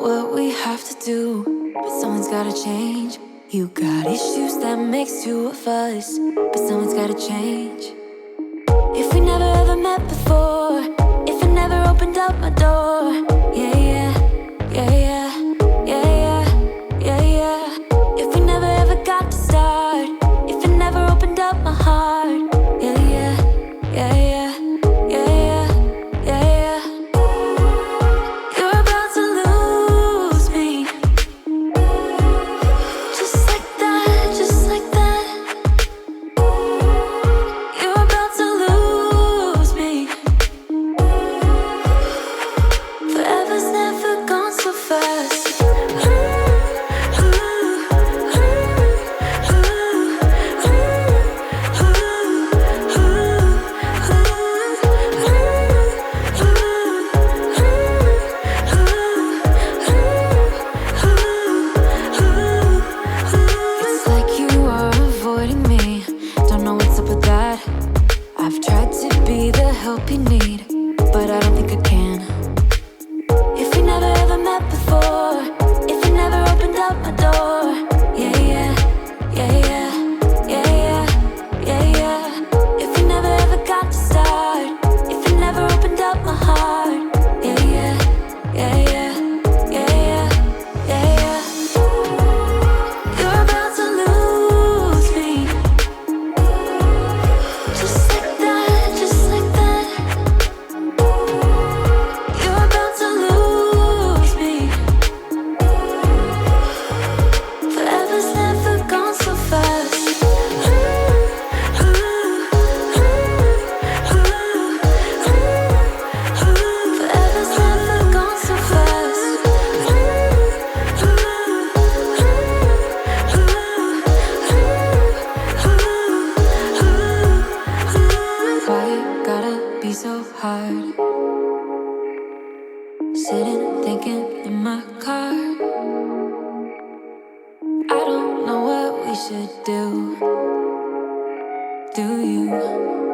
what we have to do, but someone's gotta change. You got issues that makes two of us, but someone's gotta change. If we never ever met before, if it never opened up my door, yeah, yeah, yeah, yeah, yeah, yeah, yeah, yeah. If we never ever got to start, if it never opened up my heart, yeah, yeah, yeah, yeah, yeah, yeah, yeah, yeah. You're about to lose me, just like that, just like that. You're about to lose me. Forever's never gone so fast. It's like you are avoiding me. Don't know what's up with that. I've tried to be the help you need, but I don't think I can. If we never ever met before, if it never opened up my door, yeah, yeah, yeah, yeah, yeah, yeah, yeah, yeah. If we never ever got to start, if it never opened up my heart, yeah, yeah, yeah, yeah, yeah, yeah, yeah, yeah. You're about to lose me, just like that, just like that. You're about to lose me. Forever's never gone so fast. Forever's never gone so fast. Why you gotta be so hard? Sitting thinking in my car, I don't know what we should do. Do you?